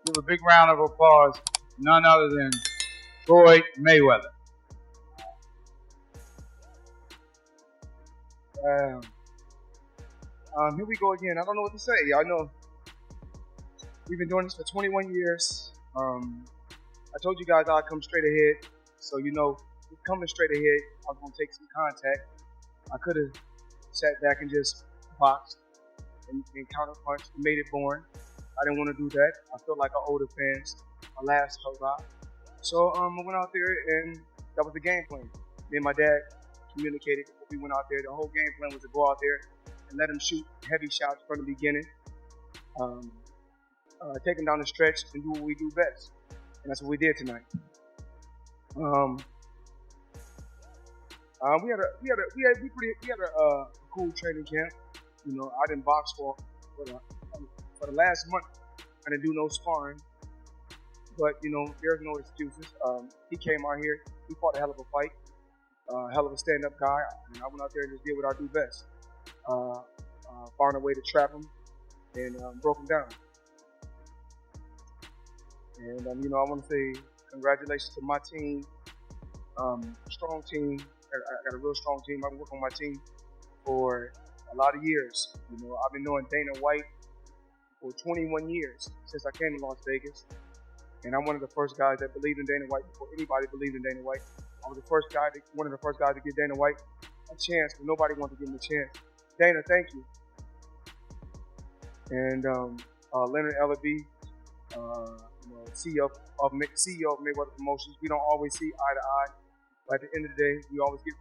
Give a big round of applause to none other than Floyd Mayweather. Here we go again. I don't know what to say. I know we've been doing this for 21 years. I told you guys I'd come straight ahead. So, coming straight ahead, I was going to take some contact. I could have sat back and just boxed and counterpunched and made it boring. I didn't want to do that. I felt like I owed the fans a last hurrah. So I went out there, and that was the game plan. Me and my dad communicated before we went out there. The whole game plan was to go out there and let him shoot heavy shots from the beginning, take him down the stretch, and do what we do best. And that's what we did tonight. We had a cool training camp. I didn't box for the last month. I didn't do no sparring, but there's no excuses. He came out here. He fought a hell of a fight, hell of a stand-up guy, and I went out there and just did what I do best. Found a way to trap him and broke him down. And I want to say congratulations to my team. Strong team. I got a real strong team. I've been working on my team for a lot of years. I've been knowing Dana White for 21 years since I came to Las Vegas. And I'm one of the first guys that believed in Dana White before anybody believed in Dana White. I was one of the first guys to give Dana White a chance when nobody wanted to give him a chance. Dana, thank you. And Leonard Ellaby, CEO of Mayweather Promotions. We don't always see eye to eye, but at the end of the day, we always get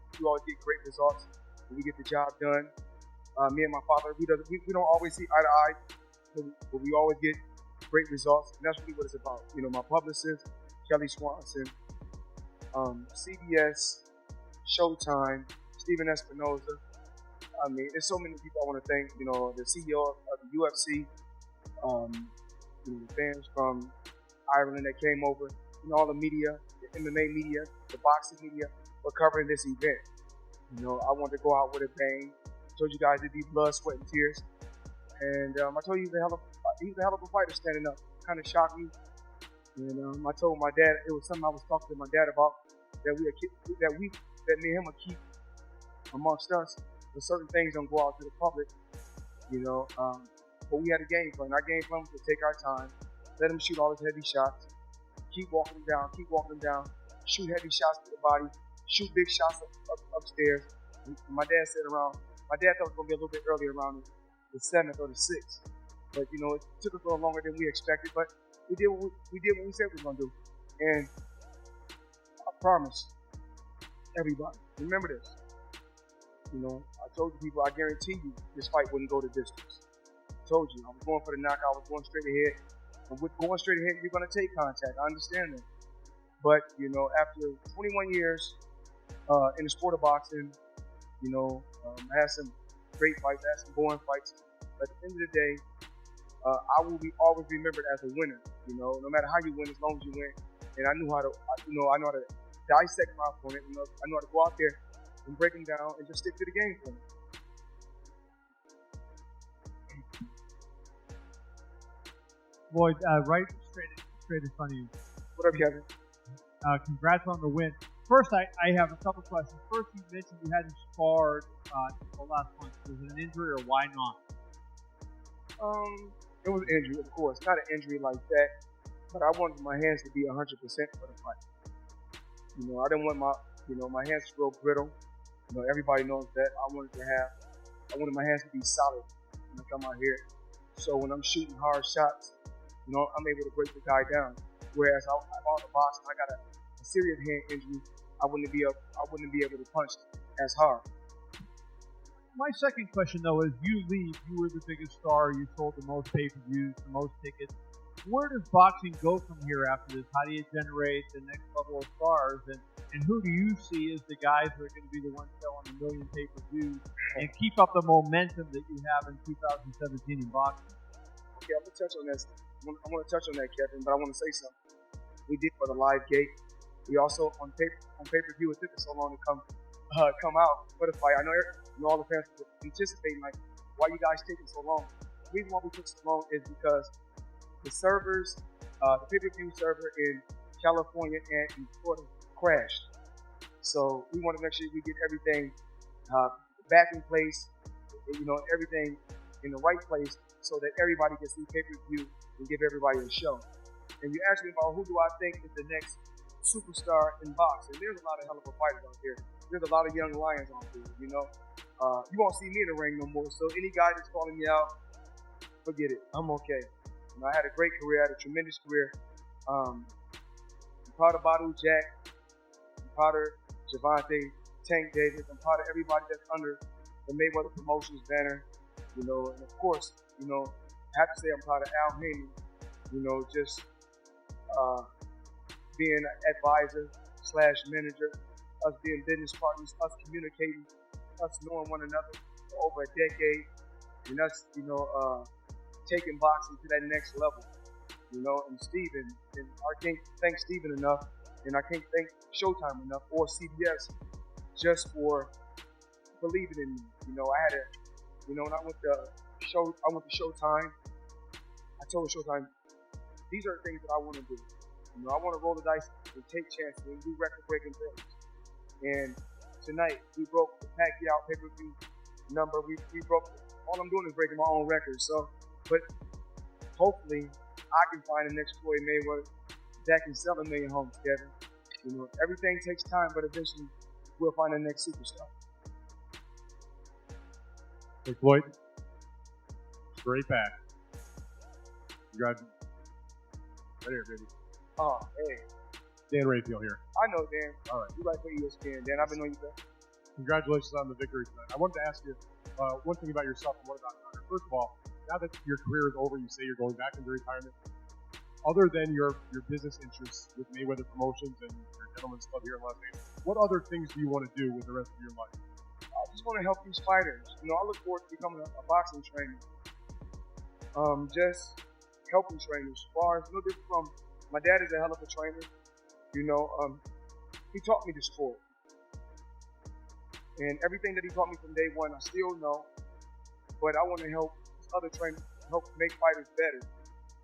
great results when we get the job done. Me and my father, we don't always see eye to eye, but we always get great results, and that's really what it's about. My publicist, Kelly Swanson, CBS, Showtime, Steven Espinoza. There's so many people I want to thank. The CEO of the UFC, the fans from Ireland that came over, all the media, the MMA media, the boxing media, for covering this event. I wanted to go out with a bang. I told you guys it'd be blood, sweat, and tears. And I told you he was a hell of a fighter standing up. Kind of shocked me. And I told my dad, it was something I was talking to my dad about, that me and him will keep amongst us. But certain things don't go out to the public, But we had a game plan. Our game plan was to take our time, let him shoot all his heavy shots, keep walking him down, shoot heavy shots to the body, shoot big shots upstairs. And my dad thought it was going to be a little bit earlier, around the 7th or the 6th. But, it took us a little longer than we expected. But we did what we said we were going to do. And I promise everybody, remember this. I told you people, I guarantee you this fight wouldn't go the distance. I told you, I was going for the knockout, I was going straight ahead. And with going straight ahead, you're going to take contact. I understand that. But, after 21 years in the sport of boxing, I had some great fights, I had some boring fights. But at the end of the day, I will be always remembered as a winner. No matter how you win, as long as you win. And I know how to dissect my opponent. I know how to go out there and break him down and just stick to the game plan. Floyd, right straight in front of you. What up, Kevin? Congrats on the win. First, I have a couple questions. First, you mentioned you hadn't sparred the last month. Was it an injury or why not? It was an injury, of course. Not an injury like that, but I wanted my hands to be 100% for the fight. I didn't want my hands to grow brittle. Everybody knows that. I wanted my hands to be solid when I come out here. So when I'm shooting hard shots, I'm able to break the guy down. Whereas I'm on the box and I got a serious hand injury, I wouldn't be able to punch as hard. My second question, though, is you were the biggest star, you sold the most pay-per-views, the most tickets. Where does boxing go from here after this? How do you generate the next level of stars? And who do you see as the guys who are going to be the ones selling a million pay-per-views and keep up the momentum that you have in 2017 in boxing? Okay, I'm going to touch on this. I want to touch on that, Kevin, but I want to say something. We did for the live gate. We also, on pay-per-view, it took us so long to come out for the fight. I know all the fans were anticipating, like, why you guys taking so long? The reason why we took so long is because the servers The pay-per-view server in California and in Florida crashed. So we want to make sure we get everything back in place, everything in the right place so that everybody can see pay-per-view and give everybody a show. And you asked me about who do I think is the next superstar in boxing. There's a lot of hell of a fighters out there. There's a lot of young lions out there, You won't see me in the ring no more. So any guy that's calling me out, forget it. I'm okay. I had a great career. I had a tremendous career. I'm proud of Badu Jack. I'm proud of Javante, Tank Davis. I'm proud of everybody that's under the Mayweather Promotions banner. And of course, I have to say I'm proud of Al Haney. Just being an advisor / manager, us being business partners, us communicating, us knowing one another for over a decade, and us, taking boxing to that next level. And Steven, and I can't thank Steven enough, and I can't thank Showtime enough or CBS just for believing in me. I had when I went to Showtime. I told Showtime, these are the things that I want to do. I want to roll the dice and take chances and do record-breaking things. And tonight, we broke the Pacquiao pay-per-view number. We broke. All I'm doing is breaking my own record. So, but hopefully, I can find the next Floyd Mayweather that can sell 1 million homes, Kevin. Everything takes time, but eventually, we'll find the next superstar. Hey, Floyd. Straight back. Congratulations. Right here, baby. Oh, hey. Dan Raphael here. I know, Dan. All right. You write for ESPN, Dan. I've been knowing you better. Congratulations on the victory tonight. I wanted to ask you one thing about yourself and one about Conor. First of all, now that your career is over, you say you're going back into retirement. Other than your business interests with Mayweather Promotions and your Gentlemen's Club here in Las Vegas, what other things do you want to do with the rest of your life? I just want to help these fighters. I look forward to becoming a boxing trainer. Just helping trainers. As far as no different from my dad is a hell of a trainer. He taught me the sport. And everything that he taught me from day one, I still know. But I want to help other trainers, help make fighters better.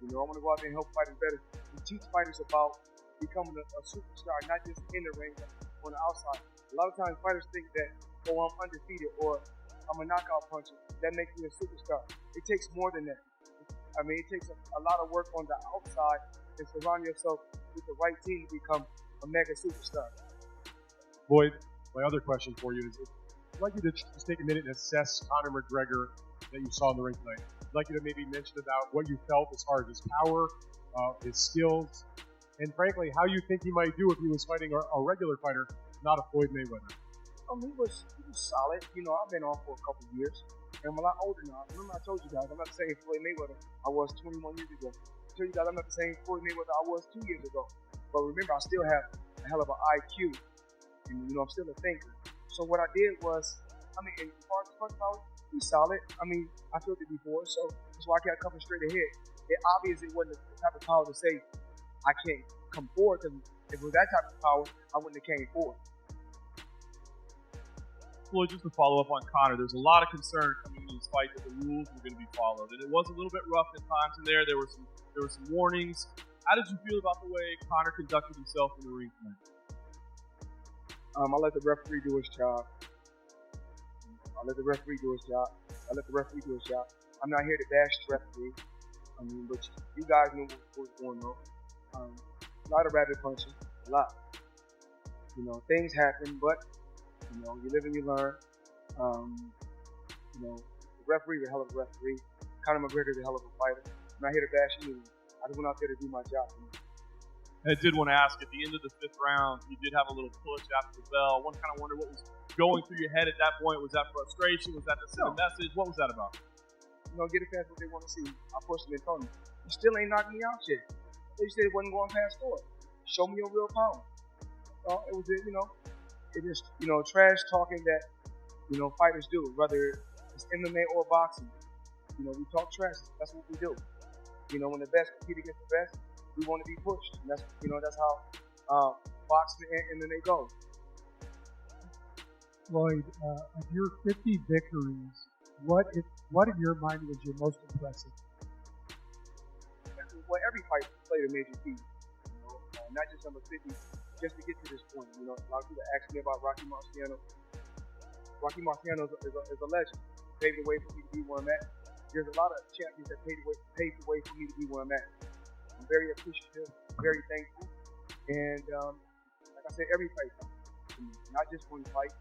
I want to go out there and help fighters better and teach fighters about becoming a superstar, not just in the ring, but on the outside. A lot of times fighters think that, I'm undefeated or I'm a knockout puncher. That makes me a superstar. It takes more than that. It takes a lot of work on the outside and surround yourself with the right team to become a mega superstar. Floyd, my other question for you is, I'd like you to just take a minute and assess Conor McGregor that you saw in the ring tonight. I'd like you to maybe mention about what you felt as far as his power, his skills, and frankly, how you think he might do if he was fighting a regular fighter, not a Floyd Mayweather. He was solid. I've been off for a couple of years, and I'm a lot older now. Remember I told you guys, I'm not the same Floyd Mayweather I was 21 years ago. I told you guys I'm not the same Floyd Mayweather I was 2 years ago. But remember, I still have a hell of an IQ, and I'm still a thinker. So what I did was, as far as punch power, he's solid. I felt it before, so that's why I kept coming straight ahead. It obviously wasn't the type of power to say I can't come forward, because if it was that type of power, I wouldn't have came forward. Floyd, just to follow up on Conor, there's a lot of concern coming into this fight that the rules were going to be followed, and it was a little bit rough at times in there. There were some warnings. How did you feel about the way Conor conducted himself in the ring tonight? I let the referee do his job. I'm not here to bash the referee. But you guys know what's going on. A lot of rabbit punching, a lot. Things happen, but you live and you learn. The referee's a hell of a referee. Conor McGregor's a hell of a fighter. I'm not here to bash anyone. I just went out there to do my job. I did want to ask, at the end of the 5th round, you did have a little push after the bell. One kind of wonder what was going through your head at that point. Was that frustration? Was that to send a message? What was that about? Get the fans what they want to see. I pushed them and told them, you still ain't knocking me out yet. They said it wasn't going past 4. Show me your real power. It was, it is, trash talking that, fighters do, whether it's MMA or boxing. We talk trash. That's what we do. When the best compete against the best, we want to be pushed. And that's how boxing and MMA go. Floyd, of your 50 victories, what in your mind was your most impressive? Well, every fight play the major key. Not just number 50, just to get to this point. A lot of people ask me about Rocky Marciano. Rocky Marciano is a legend. Paved the way for me to be where I'm at. There's a lot of champions that paved the way for me to be where I'm at. I'm very appreciative, very thankful, and like I said, every fight counts to me. Not just one fight,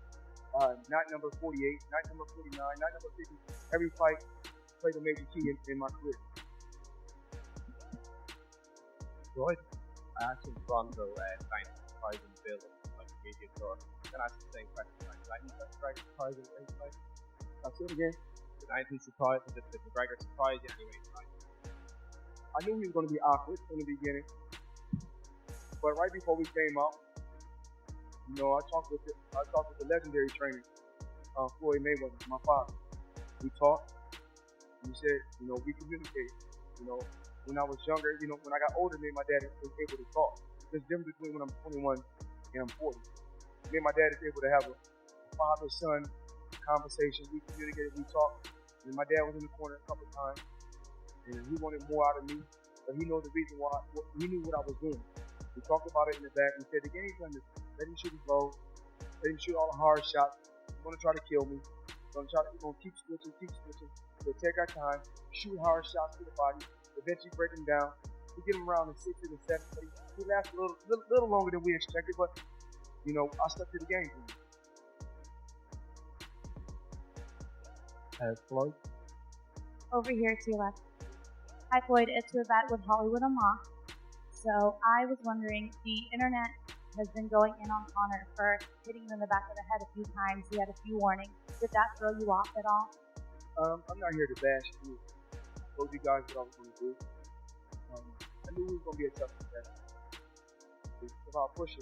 not number 48, not number 49, not number 50. Every fight played a major key in my career. Floyd, I actually Bronco trying to surprise and build like media tour. Can I ask the same question? Like, did surprise in any fight? I'll say it again. Did anything surprise? Did McGregor surprise you anyway tonight? I knew he was going to be awkward in the beginning, but right before we came out, I talked with the legendary trainer, Floyd Mayweather, my father. We talked. And he said, we communicated. When I was younger, when I got older, me and my dad was able to talk. There's a difference between when I'm 21 and I'm 40. Me and my dad is able to have a father-son conversation. We communicated, we talked. And my dad was in the corner a couple times, and he wanted more out of me, but he knows the reason why. He knew what I was doing. We talked about it in the back. We said the game plan is let him shoot his low, let him shoot all the hard shots. He's gonna try to kill me. We're gonna keep switching. We'll take our time, shoot hard shots to the body, eventually break him down. We get him around the 60 to 70. He lasted a little longer than we expected, but I stuck to the game plan. Floyd? Over here to your left. Hi Floyd, it's Yvette with Hollywood Unlocked. So I was wondering, the internet has been going in on Conor for hitting him in the back of the head a few times. He had a few warnings. Did that throw you off at all? I'm not here to bash you. I told you guys what I was going to do. I knew it was going to be a tough contest. If I push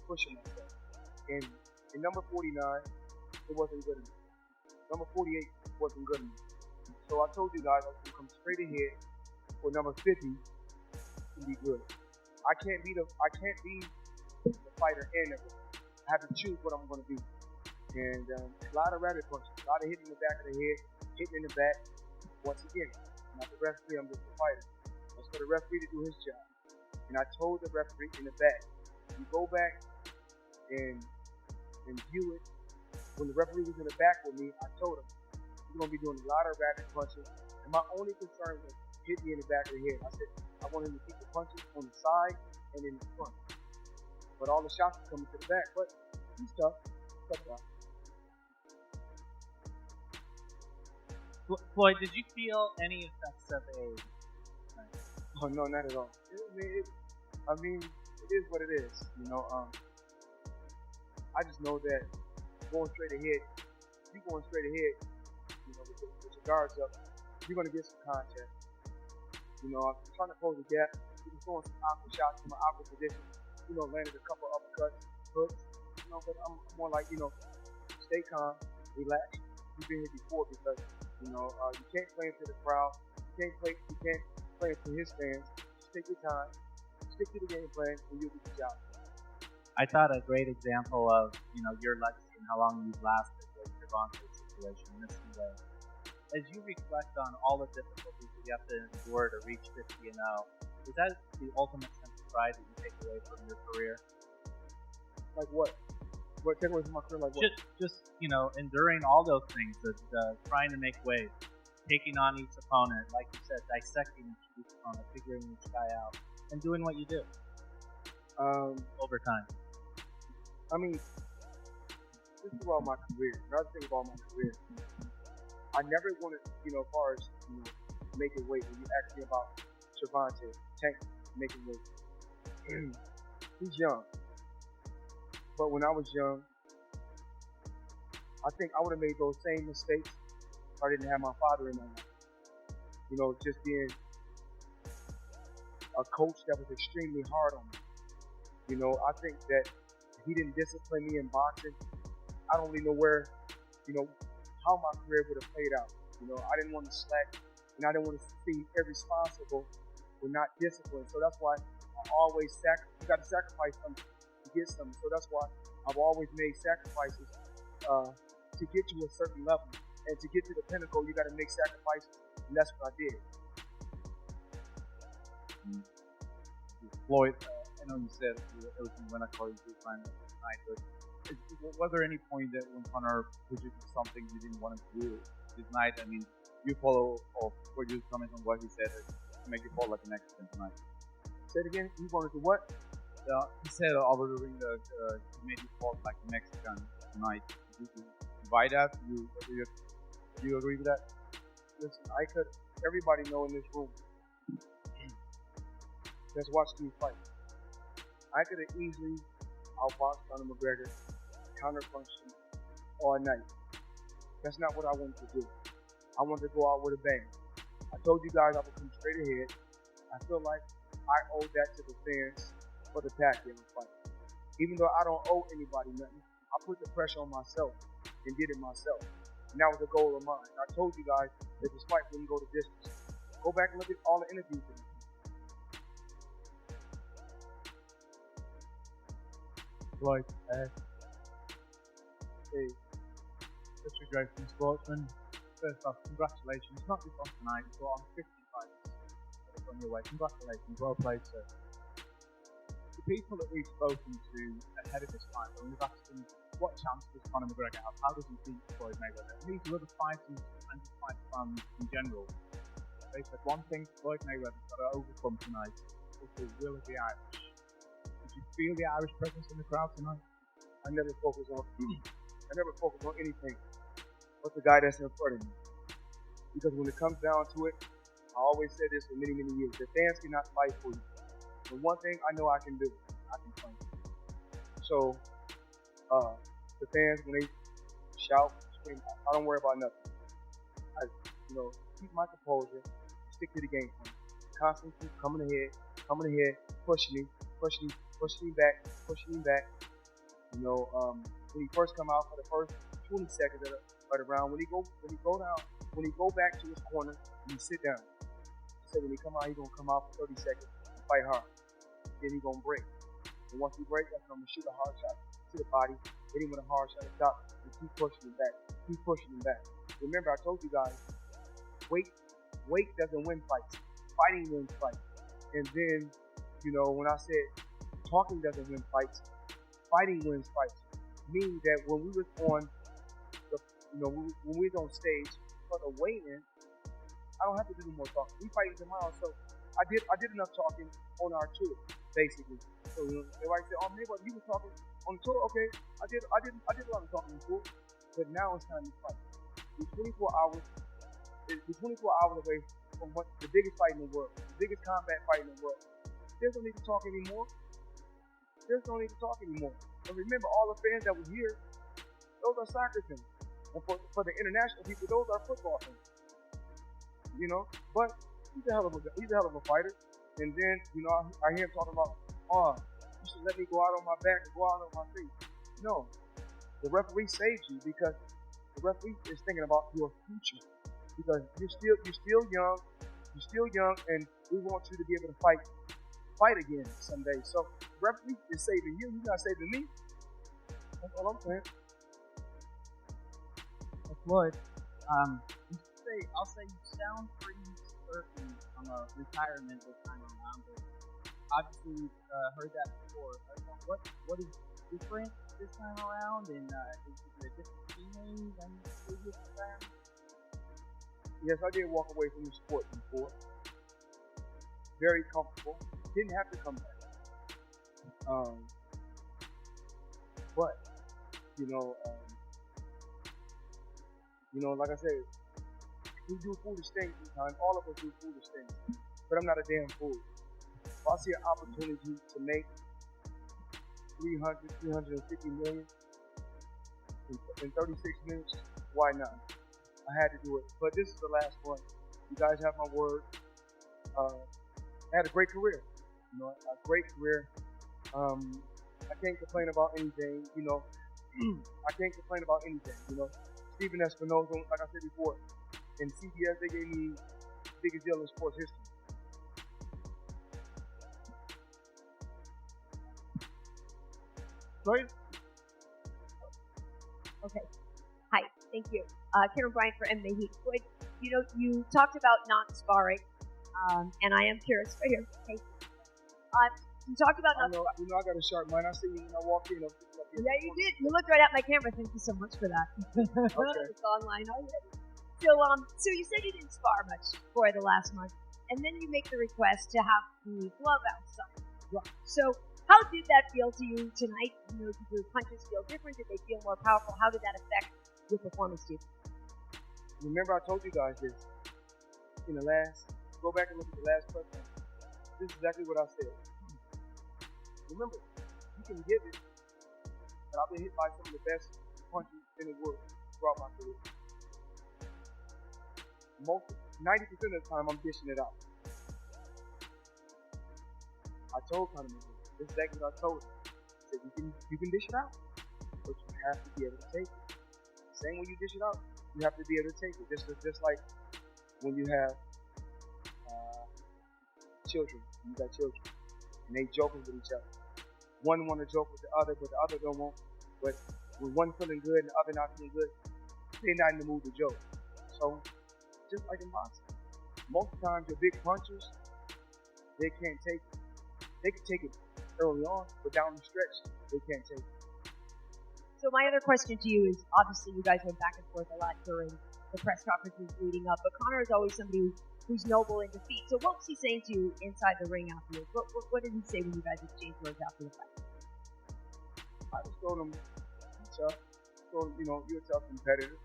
myself. And in number 49, it wasn't good enough. Number 48 wasn't good enough. So I told you guys I was going to come straight ahead for number 50 to be good. I can't be the fighter and the I have to choose what I'm going to do. And a lot of rabbit punches, a lot of hitting in the back of the head, hitting in the back. Once again, I'm not the referee, I'm just the fighter. That's for the referee to do his job. And I told the referee in the back, you go back and view it. When the referee was in the back with me, I told him, you're going to be doing a lot of rabbit punches. And my only concern was hit me in the back of the head. I said, I want him to keep the punches on the side and in the front. But all the shots are coming to the back. But he's tough. Tough guy. Floyd, did you feel any effects of age? Oh, no, not at all. I mean, it is what it is. I just know that going straight ahead, with your guards up, you're going to get some contact. I'm trying to close the gap. He was throwing some awkward shots from an awkward position. Landed a couple uppercuts, hooks. But I'm more like, stay calm, relax. You've been here before because, you can't play into the crowd. You can't play into his fans. Just take your time, stick to the game plan, and you'll do the job. I thought a great example of, your legacy and how long you've lasted was your Bronco situation in this way. As you reflect on all the difficulties that you have to endure to reach 50-0, is that the ultimate sense of pride that you take away from your career? Like what? What take away from my career? Like what? Just enduring all those things, trying to make waves, taking on each opponent, like you said, dissecting each opponent, figuring each guy out, and doing what you do over time. I mean, this is about my career. Another thing about my career, I never wanted, as far as, making weight. When you ask me about Gervonta, Tank making weight. He's young. But when I was young, I think I would have made those same mistakes if I didn't have my father in my life. Just being a coach that was extremely hard on me. I think that if he didn't discipline me in boxing, I don't really know where, how my career would have played out. I didn't want to slack, and I didn't want to seem irresponsible or not disciplined. So that's why I always you got to sacrifice something to get something. So that's why I've always made sacrifices to get to a certain level. And to get to the pinnacle, you got to make sacrifices, and that's what I did. Floyd, I know you said everything went according to plan tonight, but was there any point that when Conor pushed you to something you didn't want him to do this night? I mean, you follow or were you comment on what he said to make you fall like an accident tonight? Say it again. You wanted to what? He said over the ring that he made you fall like a Mexican tonight. Did you buy that? Do you agree with that? Listen, everybody know in this room that's watched me fight. I could have easily outboxed Conor McGregor, counterpunched him all night. That's not what I wanted to do. I wanted to go out with a bang. I told you guys I would come straight ahead. I feel like I owe that to the fans for the Pacquiao fight. Even though I don't owe anybody nothing, I put the pressure on myself and did it myself. And that was a goal of mine. I told you guys that this fight wouldn't go the distance. Go back and look at all the interviews with me. Floyd, hey, such a great sportsman. First off, congratulations, not just on tonight, but on 50 fights on your way. Congratulations, well played, sir. The people that we've spoken to ahead of this fight, when we've asked them what chance does Conor McGregor have, how does he beat Floyd Mayweather, and these are other fighters and just fight fans in general, they said one thing Floyd Mayweather's got to overcome tonight is the will of the Irish. Did you feel the Irish presence in the crowd tonight? I never focus on anything but the guy that's in front of me. Because when it comes down to it, I always said this for many, many years. The fans cannot fight for you. But one thing I know I can do, I can fight. So, the fans, when they shout, scream, I don't worry about nothing. I, keep my composure, stick to the game plan. Constantly keep coming ahead, pushing me back. When he first come out for the first 20 seconds of the round, when he go back to his corner, and he sit down. He said when he come out, he's gonna come out for 30 seconds and fight hard. Then he's gonna break. And once he breaks, that's when I'm gonna shoot a hard shot to the body, hit him with a hard shot at the top, and keep pushing him back. Remember, I told you guys, weight doesn't win fights. Fighting wins fights. And then, when I said talking doesn't win fights, fighting wins fights. Meaning that when we was on when we was on stage for the weigh-in, I don't have to do no more talking. We fighting tomorrow, so I did enough talking on our tour, basically. So everybody said, "Oh, maybe you were talking on the tour." Okay, I did a lot of talking on the tour, but now it's time to fight. We're 24 hours away from the biggest fight in the world, the biggest combat fight in the world. There's no need to talk anymore. And remember, all the fans that were here, those are soccer fans. And for the international people, those are football fans. But he's a hell of a fighter. And then, I hear him talking about, you should let me go out on my back or go out on my face. No. The referee saves you because the referee is thinking about your future. Because you're still young, and we want you to be able to fight again someday. So the referee is saving you. He's not saving me. That's all I'm saying. Floyd, I'll say you sound pretty certain on a retirement this time around. But obviously, we've heard that before. What is different this time around? And is it a different feeling than previous retirement? Yes, I did walk away from the sport before. Very comfortable. Didn't have to come back. But like I said, we do foolish things sometimes. All of us do foolish things. But I'm not a damn fool. If I see an opportunity to make 350 million in 36 minutes, why not? I had to do it. But this is the last one. You guys have my word. I had a great career. A great career. I can't complain about anything. I can't complain about anything. Stephen Espinosa, like I said before, in CBS, they gave me the biggest deal in sports history. Right? Okay. Hi. Thank you. Karen Bryant for MMA Heat. Floyd, you talked about not sparring, and I am curious. Right here. Okay. You talked about I know I got a sharp mind. I see you when I walk in. Yeah, you did. You looked right at my camera. Thank you so much for that. Okay. It's online already. So you said you didn't spar much for the last month, and then you make the request to have the glove outside. Right. So how did that feel to you tonight? You know, did your punches feel different? Did they feel more powerful? How did that affect your performance, Steve? Remember, I told you guys this in the last. Go back and look at the last press conference. This is exactly what I said. Remember, you can give it, but I've been hit by some of the best punches in the world throughout my career. 90% of the time, I'm dishing it out. I told Conor McGregor, this is exactly what I told him. I said, you can dish it out, but you have to be able to take it. Same when you dish it out, you have to be able to take it. Just like when you have children, you got children, and they joking with each other. One want to joke with the other, but the other don't want. But when one feeling good and the other not feeling good, they're not in the mood to joke. So, just like in boxing, most of the times your big punchers, they can't take it. They can take it early on, but down the stretch, they can't take it. So my other question to you is, obviously you guys went back and forth a lot during the press conferences leading up, but Conor is always somebody who's noble in defeat. So what was he saying to you inside the ring afterwards? What did he say when you guys exchanged words after the fight? I just told him, you're a tough competitor.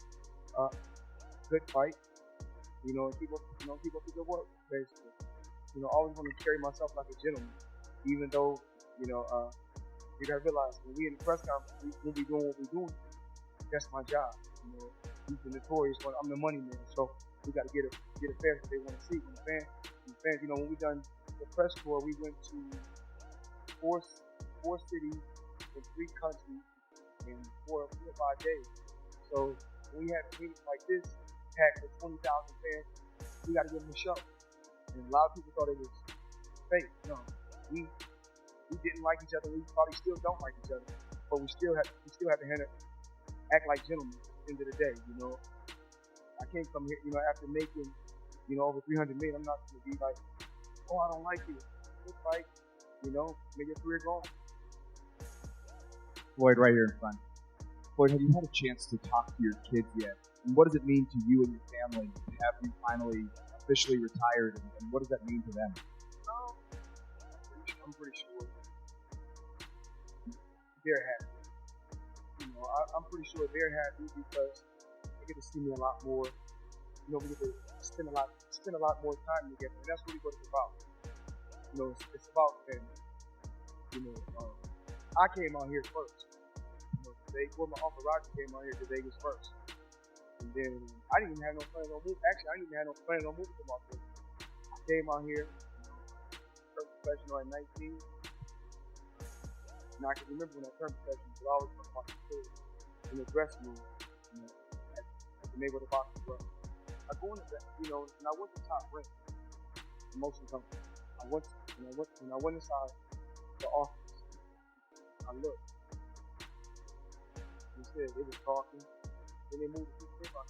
Good fight. Keep up the good work, basically. Always want to carry myself like a gentleman, even though, you gotta realize when we in the press conference, we'll be doing what we're doing. That's my job. He's the notorious one. I'm the money man, so we got to get a fans what they want to see. When the fans, when we done the press tour, we went to four cities in 3 countries in 4 or 5 days. So when we had a meeting like this, packed with 20,000 fans, we got to give them a show. And a lot of people thought it was fake. No, we didn't like each other. We probably still don't like each other, but we still have to act like gentlemen at the end of the day. I can't come here, after making, over 300 million. I'm not going to be like, oh, I don't like you. Good fight, make your career go on. Floyd, right here in front. Floyd, have you had a chance to talk to your kids yet? And what does it mean to you and your family to have you finally officially retired? And what does that mean to them? I'm pretty sure they're happy. I'm pretty sure they're happy because they get to see me a lot more. We get to spend a lot more time together, and that's really what it's about. It's about family. I came out here first. My Uncle Roger came out here to Vegas first, and then I didn't even have no plans on moving. Actually, I didn't even have no plans on moving to Las Vegas. I came out here, turned professional at 19. And I can remember when I turned professional, but I always talk about the story in the dressing room, at the Mayweather boxing club. I go in the, and I went to Top Rank, promotion company. When I went inside the office, I looked. Instead, they was talking. Then they moved the piece of paper.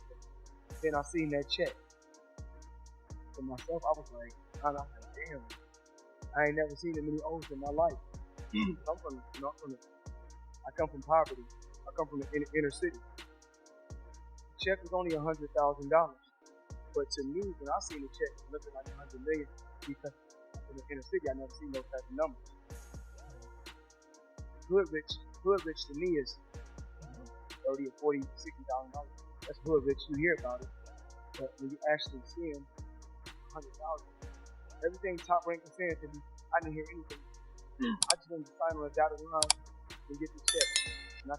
Then I seen that check. For myself, I was like, damn, I ain't never seen that many O's in my life. I come from poverty. I come from the inner city. The check was only $100,000, but to me, when I seen the check, it looked like $100 million because in the inner city, I never seen those type of numbers. Hood rich to me is $30,000 or $40,000, $60,000. That's hood rich. You hear about it, but when you actually see them, $100,000. Everything Top Rank was saying to me, I didn't hear anything. I just wanted to sign on a dotted line and get the check. And I